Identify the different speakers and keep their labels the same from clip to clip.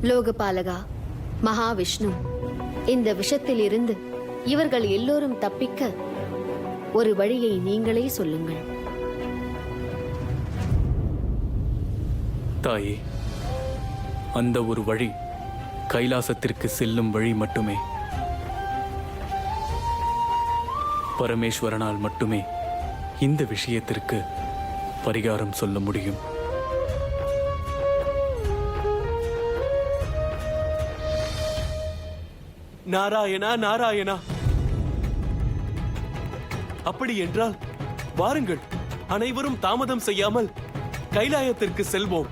Speaker 1: லோகபாலகா, மகாவிஷ்ணு, இந்த விஷத்தில் இருந்து இவர்கள் எல்லோரும் தப்பிக்க ஒரு வழியை நீங்களே சொல்லுங்கள்.
Speaker 2: தாயே, அந்த ஒரு வழி கைலாசத்திற்கு செல்லும் வழி மட்டுமே. பரமேஸ்வரனால் மட்டுமே இந்த விஷயத்திற்கு பரிகாரம் சொல்ல முடியும்.
Speaker 3: நாராயணா நாராயணா. அப்படி என்றால் வாருங்கள், அனைவரும் தாமதம் செய்யாமல் கைலாயத்திற்கு செல்வோம்.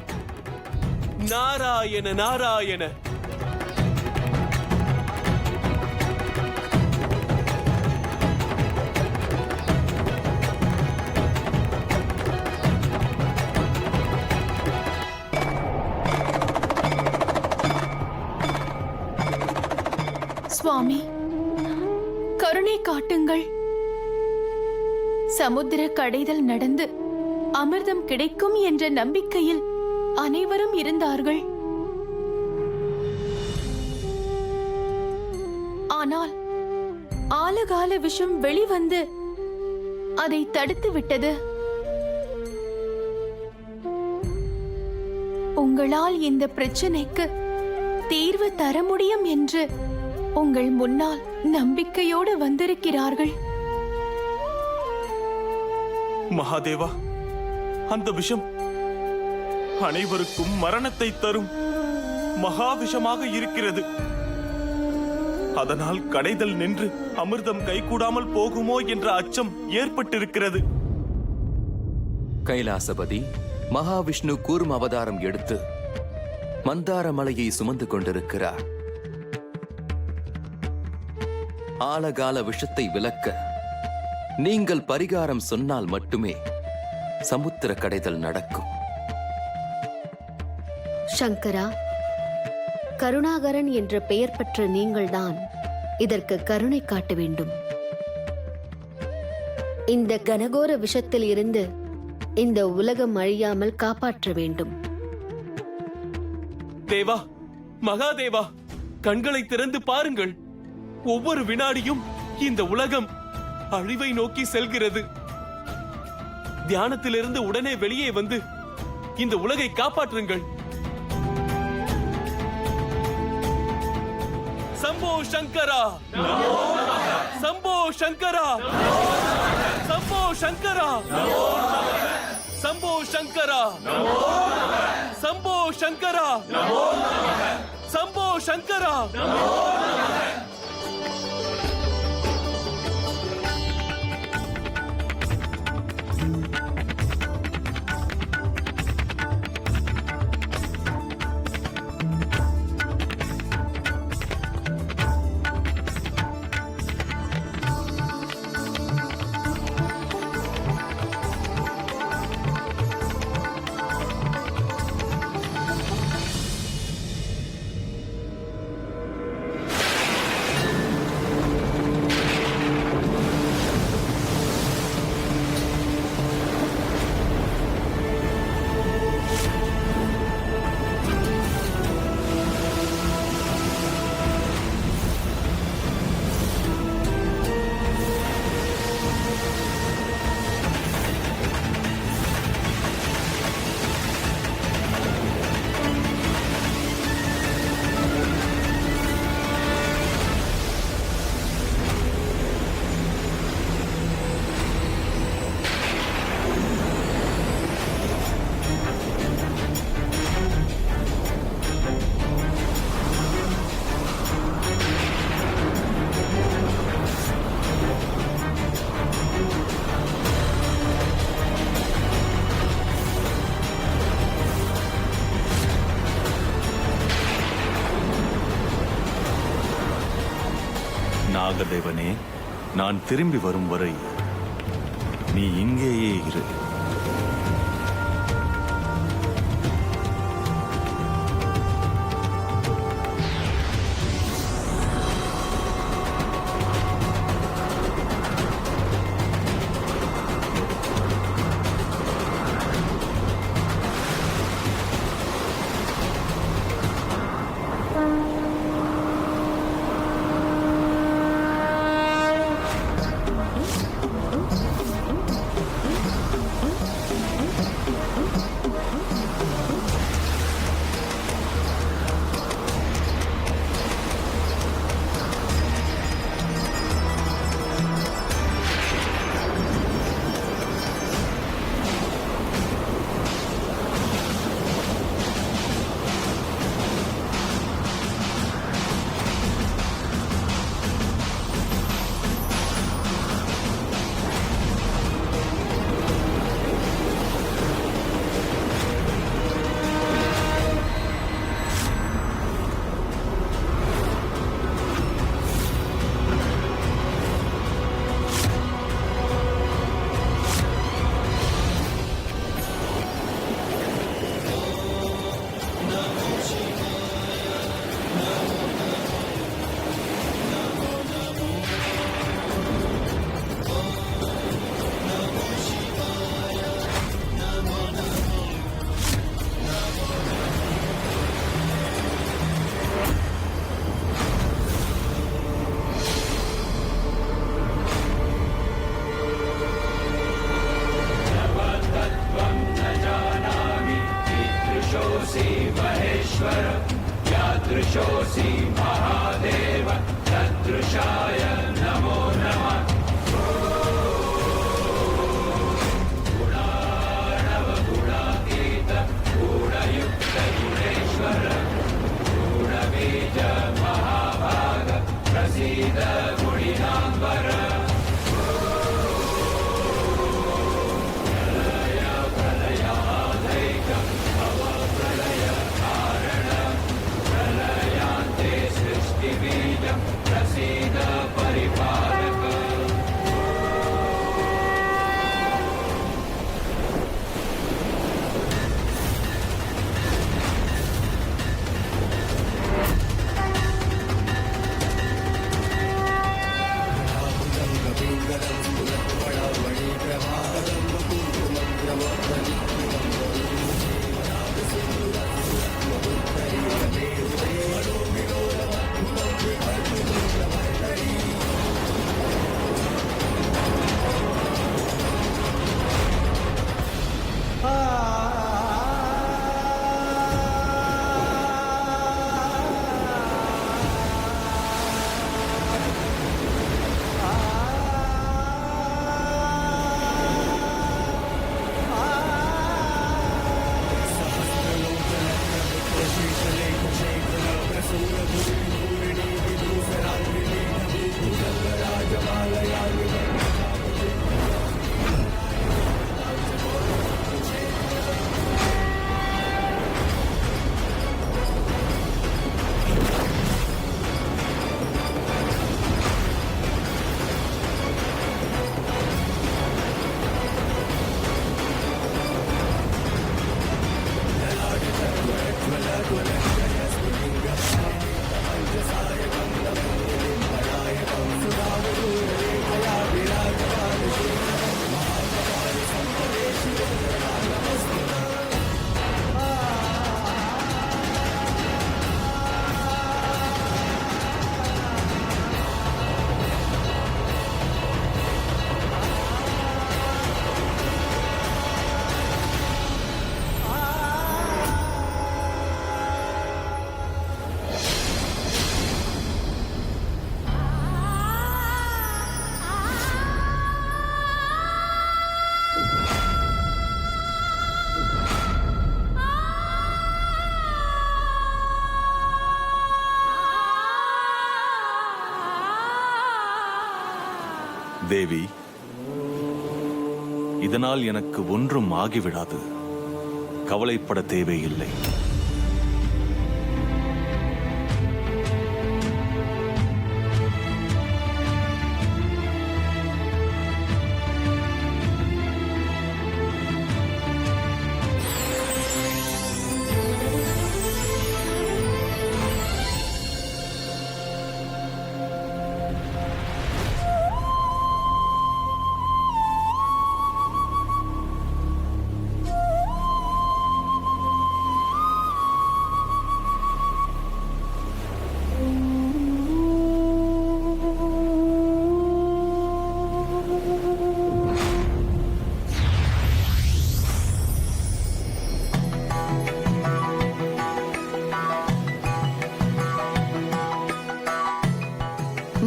Speaker 3: நாராயண நாராயண.
Speaker 4: சுவாமி, கருணை காட்டுங்கள். சமுத்திர கடைதல் நடந்து அமிர்தம் கிடைக்கும் என்ற நம்பிக்கையில் அனைவரும் இருந்தார்கள். ஆனால் ஆலகால விஷம் வெளிவந்து அதை தடுத்து விட்டது. உங்களால் இந்த பிரச்சனைக்கு தீர்வு தர முடியும் என்று உங்கள் முன்னால் நம்பிக்கையோடு வந்திருக்கிறார்கள்.
Speaker 3: மகாதேவா, அந்த விஷம் அனைவருக்கும் மரணத்தை தரும் மகாவிஷமாக இருக்கிறது. அதனால் கடைதல் நின்று அமிர்தம் கைகூடாமல் போகுமோ என்ற அச்சம் ஏற்பட்டிருக்கிறது.
Speaker 5: கைலாசபதி மகாவிஷ்ணு கூர்ம அவதாரம் எடுத்து மந்தார மலையை சுமந்து கொண்டிருக்கிறார். ஆலகால விஷத்தை விலக்க நீங்கள் பரிகாரம் சொன்னால் மட்டுமே சமுத்திர கடைதல் நடக்கும்.
Speaker 1: சங்கரா, கருணாகரன் என்ற பெயர் பெற்ற நீங்கள்தான் இதற்கு கருணை காட்ட வேண்டும். இந்த கனகோர விஷத்தில் இருந்து இந்த உலகம் அழியாமல் காப்பாற்ற வேண்டும்.
Speaker 3: தேவா, மகாதேவா, கண்களை திறந்து பாருங்கள். ஒவ்வொரு வினாடியும் இந்த உலகம் அழிவை நோக்கி செல்கிறது. தியானத்திலிருந்து உடனே வெளியே வந்து இந்த உலகை காப்பாற்றுங்கள். சம்போ சங்கரா, சம்போ சங்கரா, சம்போ சங்கரா, சம்போ சங்கரா, சம்போ சங்கரா, சம்போ சங்கரா.
Speaker 6: நாகதேவனே, நான் திரும்பி வரும் வரை நீ இங்கேயே இரு. தேவி, இதனால் எனக்கு ஒன்றும் ஆகிவிடாது. கவலைப்பட தேவையில்லை.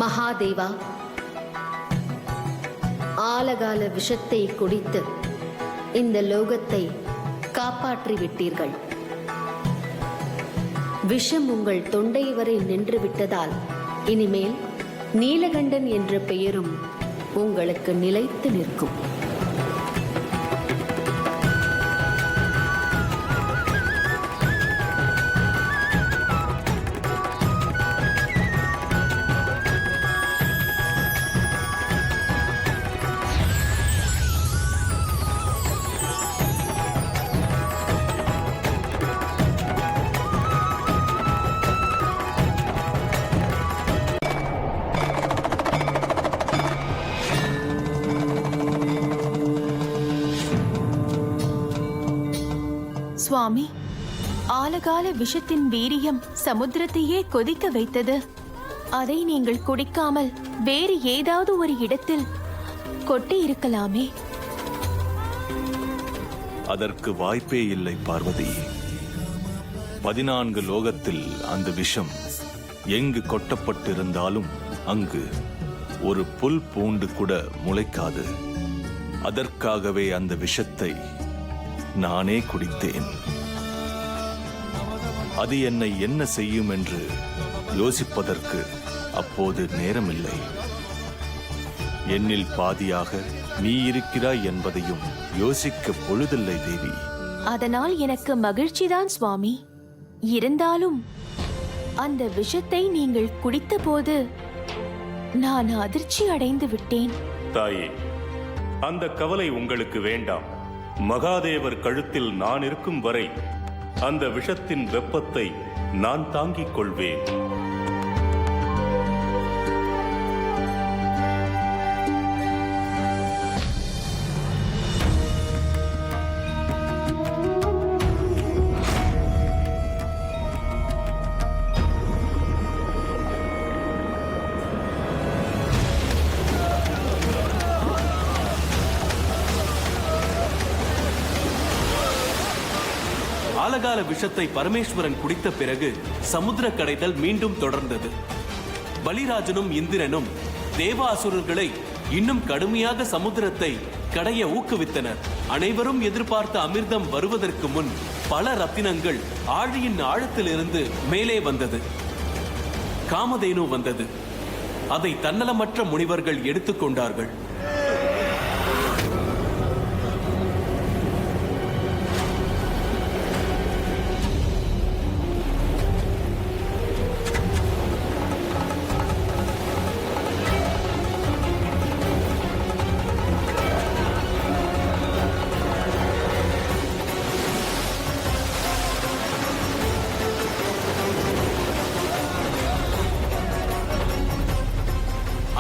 Speaker 1: மகாதேவா, ஆலகால விஷத்தை குடித்து இந்த லோகத்தை காப்பாற்றி விட்டீர்கள். விஷம் உங்கள் தொண்டை வரை நின்று விட்டதால் இனிமேல் நீலகண்டன் என்ற பெயரும் உங்களுக்கு நிலைத்து நிற்கும்.
Speaker 4: சுவாமி, ஆலகால விஷத்தின் வீரியம் சமுத்திரத்தையே கொதிக்க வைத்தது. அதை நீங்கள் குடிக்காமல் வேறு ஏதாவது ஒரு இடத்தில் கொட்டி இருக்கலாமே.
Speaker 6: அதற்கு வாய்ப்பே இல்லை பார்வதி. 14 லோகத்தில் அந்த விஷம் எங்கு கொட்டப்பட்டிருந்தாலும் அங்கு ஒரு புல் பூண்டு கூட முளைக்காது. அதற்காகவே அந்த விஷத்தை நானே குடித்தேன். அது என்னை என்ன செய்யும் என்று யோசிப்பதற்கு அப்போது நேரமில்லை. என்னில் பாதியாக நீ இருக்கிறாய் என்பதையும் யோசிக்க பொழுதில்லை தேவி.
Speaker 4: அதனால் எனக்கு மகிழ்ச்சிதான் சுவாமி. இருந்தாலும் அந்த விஷத்தை நீங்கள் குடித்தபோது நான் அதிர்ச்சி அடைந்து விட்டேன்.
Speaker 3: தாயே, அந்த கவலை உங்களுக்கு வேண்டாம். மகாதேவர் கழுத்தில் நான் இருக்கும் வரை அந்த விஷத்தின் வெப்பத்தை நான் தாங்கிக் கொள்வேன்.
Speaker 7: ஆலகால விஷத்தை பரமேஸ்வரன் குடித்த பிறகு சமுத்திர கடைதல் மீண்டும் தொடர்ந்தது. பலிராஜனும் இந்திரனும் தேவாசுரர்களை இன்னும் கடுமையாக சமுத்திரத்தை கடைய ஊக்குவித்தனர். அனைவரும் எதிர்பார்த்த அமிர்தம் வருவதற்கு முன் பல ரத்தினங்கள் ஆழியின் ஆழத்திலிருந்து மேலே வந்தது. காமதேனு வந்தது. அதை தன்னலமற்ற முனிவர்கள் எடுத்துக்கொண்டார்கள்.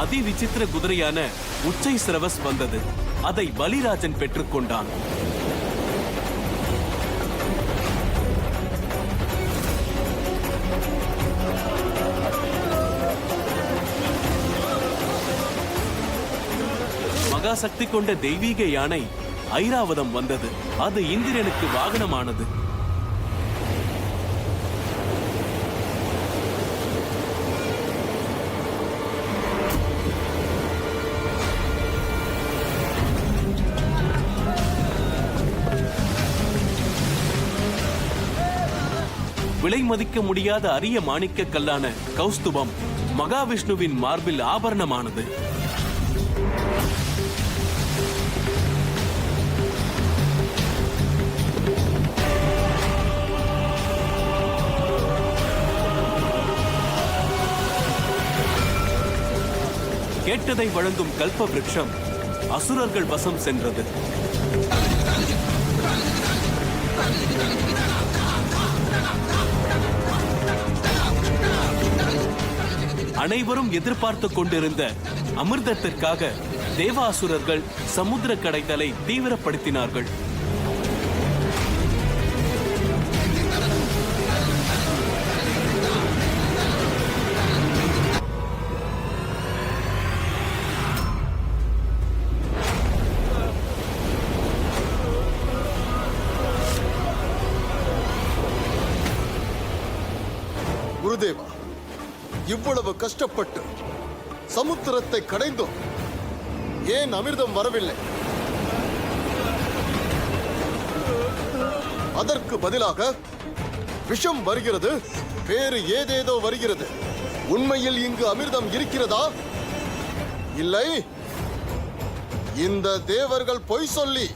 Speaker 7: அதி விசித்திர குதிரையான உச்சை சிரவஸ் வந்தது. அதை பலிராஜன் பெற்றுக்கொண்டான். மகாசக்தி கொண்ட தெய்வீக யானை ஐராவதம் வந்தது. அது இந்திரனுக்கு வாகனமானது. விலை மதிக்க முடியாத அரிய மாணிக்க கல்லான கௌஸ்துபம் மகாவிஷ்ணுவின் மார்பில் ஆபரணமானது. கேட்டதை வழங்கும் கல்ப விருட்சம் அசுரர்கள் வசம் சென்றது. அனைவரும் எதிர்பார்த்து கொண்டிருந்த அமிர்தத்திற்காக தேவாசுரர்கள் சமுத்திர கடைதலை தீவிரப்படுத்தினார்கள்.
Speaker 8: குருதேவா, இவ்வளவு கஷ்டப்பட்டு சமுத்திரத்தை கடைந்தோம், ஏன் அமிர்தம் வரவில்லை? அதற்கு பதிலாக விஷம் வருகிறது, வேறு ஏதேதோ வருகிறது. உண்மையில் இங்கு அமிர்தம் இருக்கிறதா? இல்லை, இந்த தேவர்கள் பொய் சொல்லி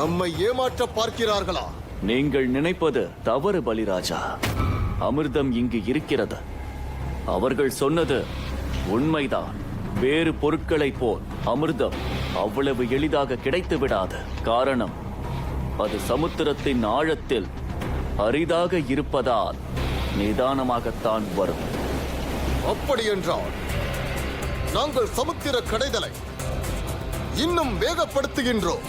Speaker 8: நம்மை ஏமாற்ற பார்க்கிறார்களா?
Speaker 9: நீங்கள் நினைப்பது தவறு பலிராஜா. அமிர்தம் இங்கு இருக்கிறது. அவர்கள் சொன்னது உண்மைதான். வேறு பொருட்களைப் போல் அமிர்தம் அவ்வளவு எளிதாக கிடைத்து விடாது. காரணம், அது சமுத்திரத்தின் ஆழத்தில் அரிதாக இருப்பதால் நிதானமாகத்தான் வரும்.
Speaker 8: அப்படி என்றால் நாங்கள் சமுத்திர கடைதலை இன்னும் வேகப்படுத்துகின்றோம்.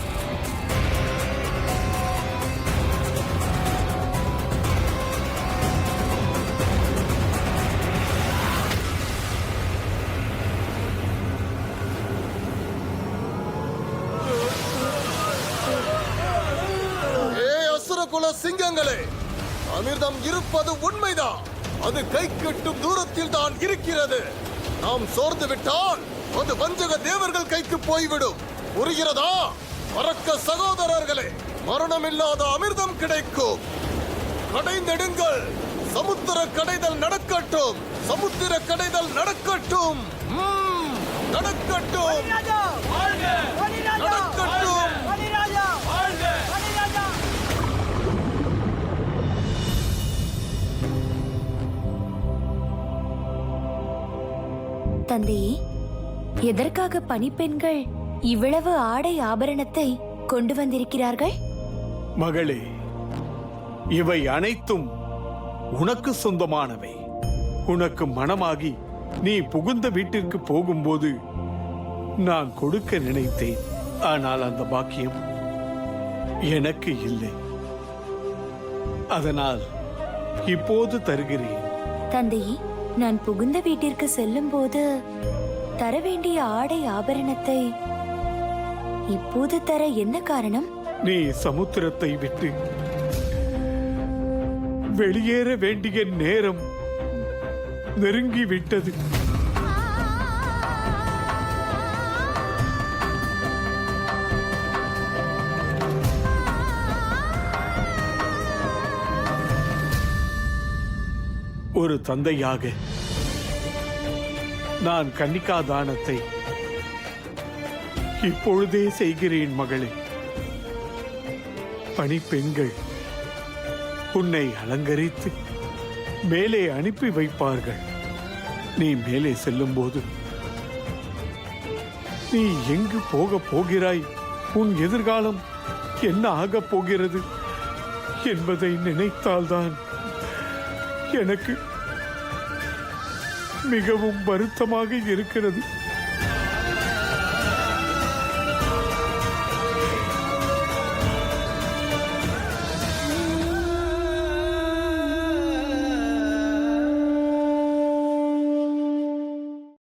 Speaker 8: சிங்கங்களே, அமிர்தம் இருப்பது உண்மைதான். அது கை கட்டும் தூரத்தில் தான் இருக்கிறது. நாம் சோர்ந்து விட்டால் அது வஞ்சக தேவர்கள் கைக்கு போய்விடும். புரிகிறதா? மறக்க சகோதரர்களே, மரணமில்லாத அமிர்தம் கிடைக்கும். கடைந்தெடுங்கள். சமுத்திர கடைதல் நடக்கட்டும். சமுத்திர கடைதல் நடக்கட்டும். நடக்கட்டும். நடக்கட்டும்.
Speaker 10: தந்தையே, எதற்காக பணிப்பெண்கள் இவ்வளவு ஆடை ஆபரணத்தை கொண்டு வந்திருக்கிறார்கள்?
Speaker 11: மகளே, இவை அனைத்தும் உனக்கு சொந்தமானவை. உனக்கு மனமாகி நீ புகுந்த வீட்டிற்கு போகும்போது நான் கொடுக்க நினைத்தேன். ஆனால் அந்த பாக்கியம் எனக்கு இல்லை. அதனால் இப்போது தருகிறேன்.
Speaker 10: தந்தையே, நான் புகுந்த வீட்டிற்கு செல்லும் போது தர வேண்டிய ஆடை ஆபரணத்தை இப்போது தர என்ன காரணம்?
Speaker 11: நீ சமுத்திரத்தை விட்டு வெளியேற வேண்டிய நேரம் நெருங்கிவிட்டது. ஒரு தந்தையாக நான் கன்னிகா தானத்தை இப்பொழுதே செய்கிறேன் மகளே. பணிப்பெண்கள் உன்னை அலங்கரித்து மேலே அனுப்பி வைப்பார்கள். நீ மேலே செல்லும் போது நீ எங்கு போகப் போகிறாய், உன் எதிர்காலம் என்ன ஆகப் போகிறது என்பதை நினைத்தால்தான் எனக்கு மிகவும் வருத்தமாக இருக்கிறது.